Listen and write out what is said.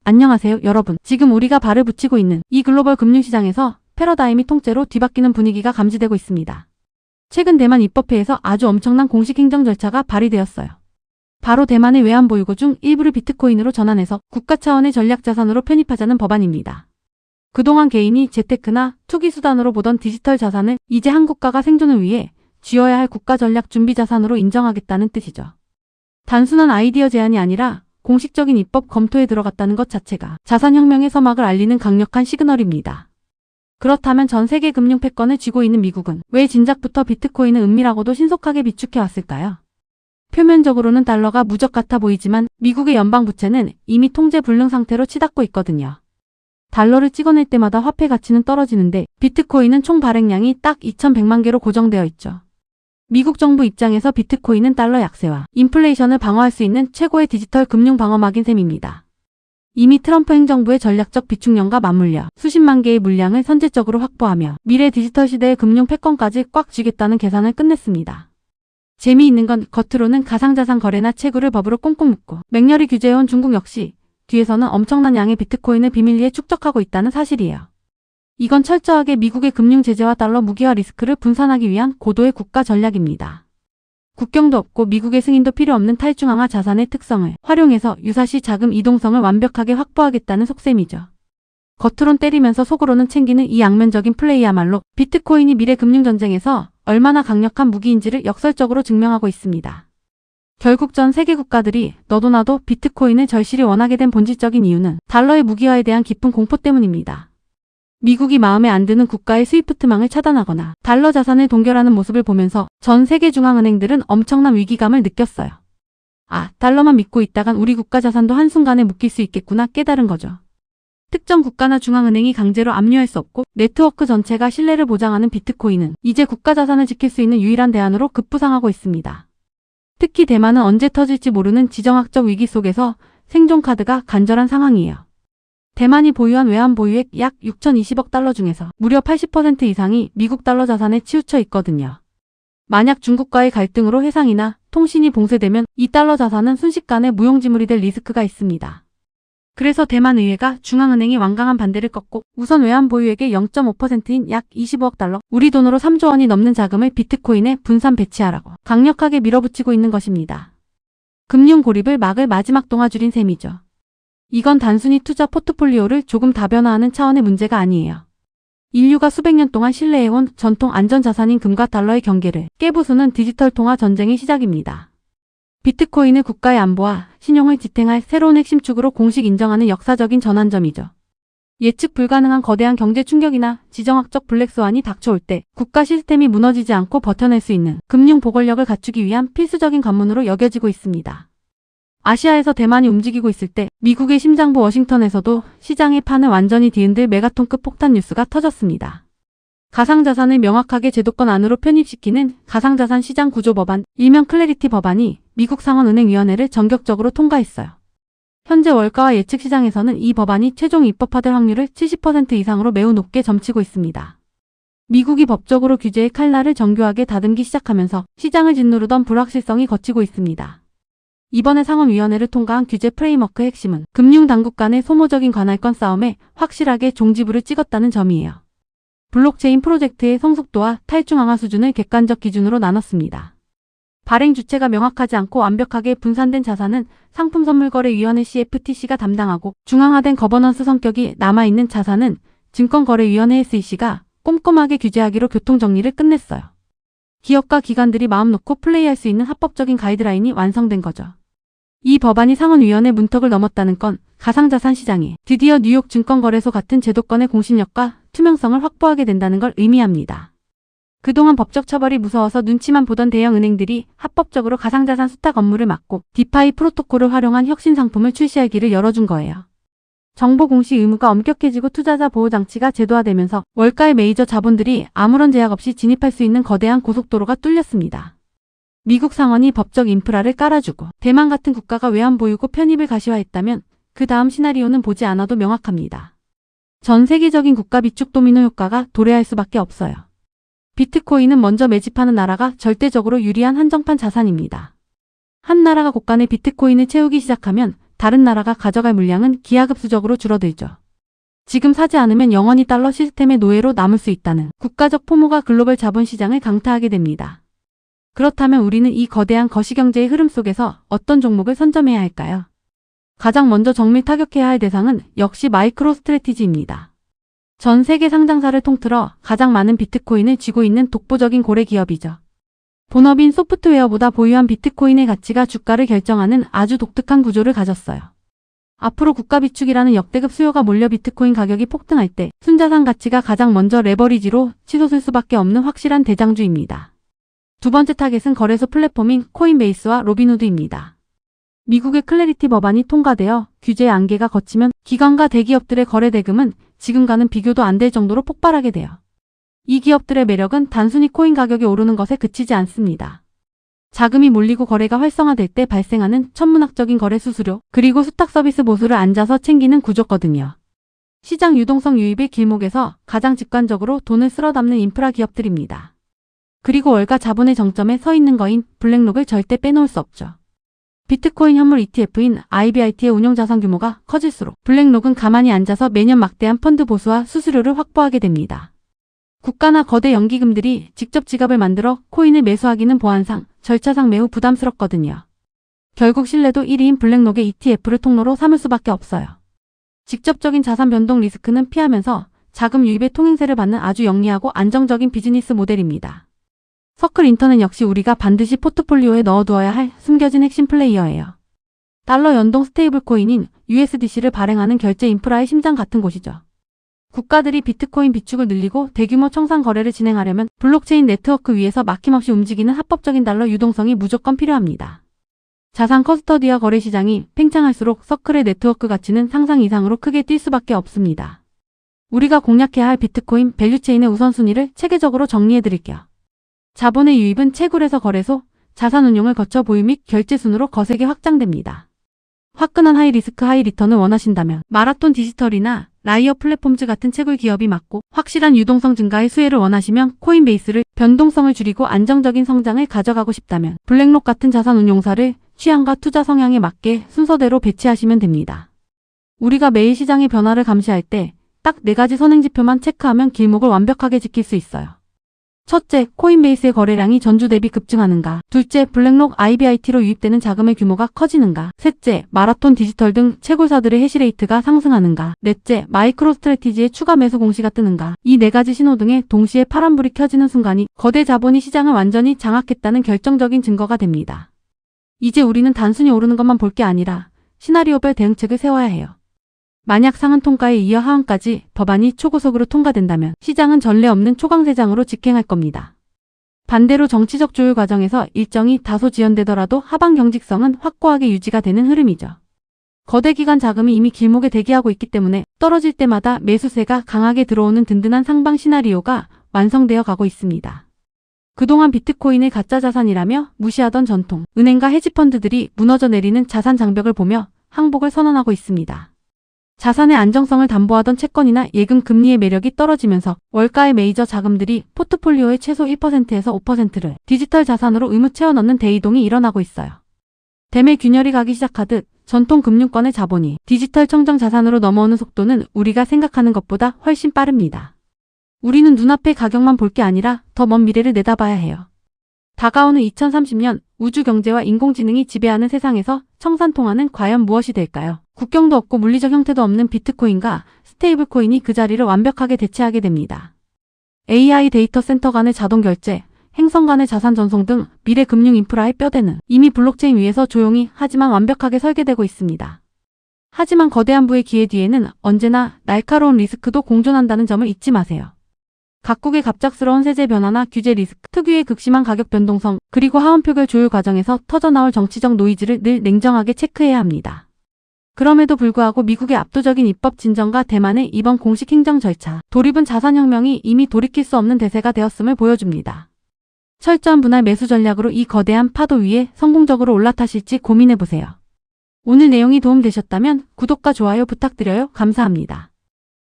안녕하세요, 여러분. 지금 우리가 발을 붙이고 있는 이 글로벌 금융시장에서 패러다임이 통째로 뒤바뀌는 분위기가 감지되고 있습니다. 최근 대만 입법회에서 아주 엄청난 공식 행정 절차가 발의되었어요. 바로 대만의 외환보유고 중 일부를 비트코인으로 전환해서 국가 차원의 전략자산으로 편입하자는 법안입니다. 그동안 개인이 재테크나 투기수단으로 보던 디지털 자산을 이제 한 국가가 생존을 위해 쥐어야 할 국가 전략 준비 자산으로 인정하겠다는 뜻이죠. 단순한 아이디어 제안이 아니라 공식적인 입법 검토에 들어갔다는 것 자체가 자산혁명의 서막을 알리는 강력한 시그널입니다. 그렇다면 전 세계 금융 패권을 쥐고 있는 미국은 왜 진작부터 비트코인을 은밀하고도 신속하게 비축해왔을까요? 표면적으로는 달러가 무적 같아 보이지만 미국의 연방부채는 이미 통제 불능 상태로 치닫고 있거든요. 달러를 찍어낼 때마다 화폐 가치는 떨어지는데 비트코인은 총 발행량이 딱 2,100만 개로 고정되어 있죠. 미국 정부 입장에서 비트코인은 달러 약세와 인플레이션을 방어할 수 있는 최고의 디지털 금융 방어막인 셈입니다. 이미 트럼프 행정부의 전략적 비축령과 맞물려 수십만 개의 물량을 선제적으로 확보하며 미래 디지털 시대의 금융 패권까지 꽉 쥐겠다는 계산을 끝냈습니다. 재미있는 건 겉으로는 가상자산 거래나 채굴을 법으로 꽁꽁 묶고 맹렬히 규제해온 중국 역시 뒤에서는 엄청난 양의 비트코인을 비밀리에 축적하고 있다는 사실이에요. 이건 철저하게 미국의 금융 제재와 달러 무기화 리스크를 분산하기 위한 고도의 국가 전략입니다. 국경도 없고 미국의 승인도 필요 없는 탈중앙화 자산의 특성을 활용해서 유사시 자금 이동성을 완벽하게 확보하겠다는 속셈이죠. 겉으론 때리면서 속으로는 챙기는 이 양면적인 플레이야말로 비트코인이 미래 금융전쟁에서 얼마나 강력한 무기인지를 역설적으로 증명하고 있습니다. 결국 전 세계 국가들이 너도 나도 비트코인을 절실히 원하게 된 본질적인 이유는 달러의 무기화에 대한 깊은 공포 때문입니다. 미국이 마음에 안 드는 국가의 스위프트망을 차단하거나 달러 자산을 동결하는 모습을 보면서 전 세계 중앙은행들은 엄청난 위기감을 느꼈어요. 아, 달러만 믿고 있다간 우리 국가 자산도 한순간에 묶일 수 있겠구나 깨달은 거죠. 특정 국가나 중앙은행이 강제로 압류할 수 없고 네트워크 전체가 신뢰를 보장하는 비트코인은 이제 국가 자산을 지킬 수 있는 유일한 대안으로 급부상하고 있습니다. 특히 대만은 언제 터질지 모르는 지정학적 위기 속에서 생존 카드가 간절한 상황이에요. 대만이 보유한 외환 보유액 약 6,020억 달러 중에서 무려 80% 이상이 미국 달러 자산에 치우쳐 있거든요. 만약 중국과의 갈등으로 해상이나 통신이 봉쇄되면 이 달러 자산은 순식간에 무용지물이 될 리스크가 있습니다. 그래서 대만 의회가 중앙은행이 완강한 반대를 꺾고 우선 외환 보유액의 0.5%인 약 25억 달러, 우리 돈으로 3조 원이 넘는 자금을 비트코인에 분산 배치하라고 강력하게 밀어붙이고 있는 것입니다. 금융 고립을 막을 마지막 동아줄인 셈이죠. 이건 단순히 투자 포트폴리오를 조금 다변화하는 차원의 문제가 아니에요. 인류가 수백 년 동안 신뢰해온 전통 안전자산인 금과 달러의 경계를 깨부수는 디지털 통화 전쟁의 시작입니다. 비트코인을 국가의 안보와 신용을 지탱할 새로운 핵심축으로 공식 인정하는 역사적인 전환점이죠. 예측 불가능한 거대한 경제 충격이나 지정학적 블랙스완이 닥쳐올 때 국가 시스템이 무너지지 않고 버텨낼 수 있는 금융 보건력을 갖추기 위한 필수적인 관문으로 여겨지고 있습니다. 아시아에서 대만이 움직이고 있을 때 미국의 심장부 워싱턴에서도 시장의 판을 완전히 뒤흔들 메가톤급 폭탄 뉴스가 터졌습니다. 가상자산을 명확하게 제도권 안으로 편입시키는 가상자산 시장 구조 법안, 일명 클래리티 법안이 미국 상원은행위원회를 전격적으로 통과했어요. 현재 월가와 예측 시장에서는 이 법안이 최종 입법화될 확률을 70% 이상으로 매우 높게 점치고 있습니다. 미국이 법적으로 규제의 칼날을 정교하게 다듬기 시작하면서 시장을 짓누르던 불확실성이 걷히고 있습니다. 이번에 상원위원회를 통과한 규제 프레임워크의 핵심은 금융당국 간의 소모적인 관할권 싸움에 확실하게 종지부를 찍었다는 점이에요. 블록체인 프로젝트의 성숙도와 탈중앙화 수준을 객관적 기준으로 나눴습니다. 발행 주체가 명확하지 않고 완벽하게 분산된 자산은 상품선물거래위원회 CFTC가 담당하고 중앙화된 거버넌스 성격이 남아있는 자산은 증권거래위원회 SEC가 꼼꼼하게 규제하기로 교통정리를 끝냈어요. 기업과 기관들이 마음 놓고 플레이할 수 있는 합법적인 가이드라인이 완성된 거죠. 이 법안이 상원위원회 문턱을 넘었다는 건 가상자산 시장이 드디어 뉴욕 증권거래소 같은 제도권의 공신력과 투명성을 확보하게 된다는 걸 의미합니다. 그동안 법적 처벌이 무서워서 눈치만 보던 대형 은행들이 합법적으로 가상자산 수탁 업무를 맡고 디파이 프로토콜을 활용한 혁신 상품을 출시할 길을 열어준 거예요. 정보 공시 의무가 엄격해지고 투자자 보호 장치가 제도화되면서 월가의 메이저 자본들이 아무런 제약 없이 진입할 수 있는 거대한 고속도로가 뚫렸습니다. 미국 상원이 법적 인프라를 깔아주고 대만 같은 국가가 외환 보유고 편입을 가시화했다면 그 다음 시나리오는 보지 않아도 명확합니다. 전 세계적인 국가 비축 도미노 효과가 도래할 수밖에 없어요. 비트코인은 먼저 매집하는 나라가 절대적으로 유리한 한정판 자산입니다. 한 나라가 곳간에 비트코인을 채우기 시작하면 다른 나라가 가져갈 물량은 기하급수적으로 줄어들죠. 지금 사지 않으면 영원히 달러 시스템의 노예로 남을 수 있다는 국가적 포모가 글로벌 자본시장을 강타하게 됩니다. 그렇다면 우리는 이 거대한 거시경제의 흐름 속에서 어떤 종목을 선점해야 할까요? 가장 먼저 정밀 타격해야 할 대상은 역시 마이크로스트래티지입니다. 전 세계 상장사를 통틀어 가장 많은 비트코인을 쥐고 있는 독보적인 고래 기업이죠. 본업인 소프트웨어보다 보유한 비트코인의 가치가 주가를 결정하는 아주 독특한 구조를 가졌어요. 앞으로 국가 비축이라는 역대급 수요가 몰려 비트코인 가격이 폭등할 때 순자산 가치가 가장 먼저 레버리지로 치솟을 수밖에 없는 확실한 대장주입니다. 두 번째 타겟은 거래소 플랫폼인 코인베이스와 로빈후드입니다. 미국의 클래리티 법안이 통과되어 규제의 안개가 걷히면 기관과 대기업들의 거래 대금은 지금과는 비교도 안 될 정도로 폭발하게 돼요. 이 기업들의 매력은 단순히 코인 가격이 오르는 것에 그치지 않습니다. 자금이 몰리고 거래가 활성화될 때 발생하는 천문학적인 거래 수수료, 그리고 수탁 서비스 보수를 앉아서 챙기는 구조거든요. 시장 유동성 유입의 길목에서 가장 직관적으로 돈을 쓸어 담는 인프라 기업들입니다. 그리고 월가 자본의 정점에 서 있는 거인 블랙록을 절대 빼놓을 수 없죠. 비트코인 현물 ETF인 IBIT의 운용 자산 규모가 커질수록 블랙록은 가만히 앉아서 매년 막대한 펀드 보수와 수수료를 확보하게 됩니다. 국가나 거대 연기금들이 직접 지갑을 만들어 코인을 매수하기는 보안상, 절차상 매우 부담스럽거든요. 결국 신뢰도 1위인 블랙록의 ETF를 통로로 삼을 수밖에 없어요. 직접적인 자산 변동 리스크는 피하면서 자금 유입의 통행세를 받는 아주 영리하고 안정적인 비즈니스 모델입니다. 서클 인터넷 역시 우리가 반드시 포트폴리오에 넣어두어야 할 숨겨진 핵심 플레이어예요. 달러 연동 스테이블 코인인 USDC를 발행하는 결제 인프라의 심장 같은 곳이죠. 국가들이 비트코인 비축을 늘리고 대규모 청산 거래를 진행하려면 블록체인 네트워크 위에서 막힘없이 움직이는 합법적인 달러 유동성이 무조건 필요합니다. 자산 커스터디와 거래 시장이 팽창할수록 서클의 네트워크 가치는 상상 이상으로 크게 뛸 수밖에 없습니다. 우리가 공략해야 할 비트코인 밸류체인의 우선순위를 체계적으로 정리해드릴게요. 자본의 유입은 채굴에서 거래소, 자산 운용을 거쳐 보유 및 결제 순으로 거세게 확장됩니다. 화끈한 하이 리스크 하이 리턴을 원하신다면 마라톤 디지털이나 라이어 플랫폼즈 같은 채굴 기업이 맞고, 확실한 유동성 증가의 수혜를 원하시면 코인베이스를, 변동성을 줄이고 안정적인 성장을 가져가고 싶다면 블랙록 같은 자산 운용사를 취향과 투자 성향에 맞게 순서대로 배치하시면 됩니다. 우리가 매일 시장의 변화를 감시할 때 딱 4가지 선행지표만 체크하면 길목을 완벽하게 지킬 수 있어요. 첫째, 코인베이스의 거래량이 전주 대비 급증하는가. 둘째, 블랙록 IBIT로 유입되는 자금의 규모가 커지는가. 셋째, 마라톤 디지털 등 채굴사들의 해시레이트가 상승하는가. 넷째, 마이크로스트래티지의 추가 매수 공시가 뜨는가. 이 4가지 신호 등에 동시에 파란불이 켜지는 순간이 거대 자본이 시장을 완전히 장악했다는 결정적인 증거가 됩니다. 이제 우리는 단순히 오르는 것만 볼 게 아니라 시나리오별 대응책을 세워야 해요. 만약 상한 통과에 이어 하한까지 법안이 초고속으로 통과된다면 시장은 전례 없는 초강세장으로 직행할 겁니다. 반대로 정치적 조율 과정에서 일정이 다소 지연되더라도 하방 경직성은 확고하게 유지가 되는 흐름이죠. 거대 기관 자금이 이미 길목에 대기하고 있기 때문에 떨어질 때마다 매수세가 강하게 들어오는 든든한 상방 시나리오가 완성되어 가고 있습니다. 그동안 비트코인을 가짜 자산이라며 무시하던 전통 은행과 헤지펀드들이 무너져 내리는 자산 장벽을 보며 항복을 선언하고 있습니다. 자산의 안정성을 담보하던 채권이나 예금 금리의 매력이 떨어지면서 월가의 메이저 자금들이 포트폴리오의 최소 1%에서 5%를 디지털 자산으로 의무 채워 넣는 대이동이 일어나고 있어요. 댐에 균열이 가기 시작하듯 전통 금융권의 자본이 디지털 청정 자산으로 넘어오는 속도는 우리가 생각하는 것보다 훨씬 빠릅니다. 우리는 눈앞의 가격만 볼 게 아니라 더 먼 미래를 내다봐야 해요. 다가오는 2030년 우주 경제와 인공지능이 지배하는 세상에서 청산통화는 과연 무엇이 될까요? 국경도 없고 물리적 형태도 없는 비트코인과 스테이블 코인이 그 자리를 완벽하게 대체하게 됩니다. AI 데이터 센터 간의 자동 결제, 행성 간의 자산 전송 등 미래 금융 인프라의 뼈대는 이미 블록체인 위에서 조용히 하지만 완벽하게 설계되고 있습니다. 하지만 거대한 부의 기회 뒤에는 언제나 날카로운 리스크도 공존한다는 점을 잊지 마세요. 각국의 갑작스러운 세제 변화나 규제 리스크, 특유의 극심한 가격 변동성, 그리고 하원 표결 조율 과정에서 터져나올 정치적 노이즈를 늘 냉정하게 체크해야 합니다. 그럼에도 불구하고 미국의 압도적인 입법 진전과 대만의 이번 공식 행정 절차, 도립은 자산혁명이 이미 돌이킬 수 없는 대세가 되었음을 보여줍니다. 철저한 분할 매수 전략으로 이 거대한 파도 위에 성공적으로 올라타실지 고민해보세요. 오늘 내용이 도움되셨다면 구독과 좋아요 부탁드려요. 감사합니다.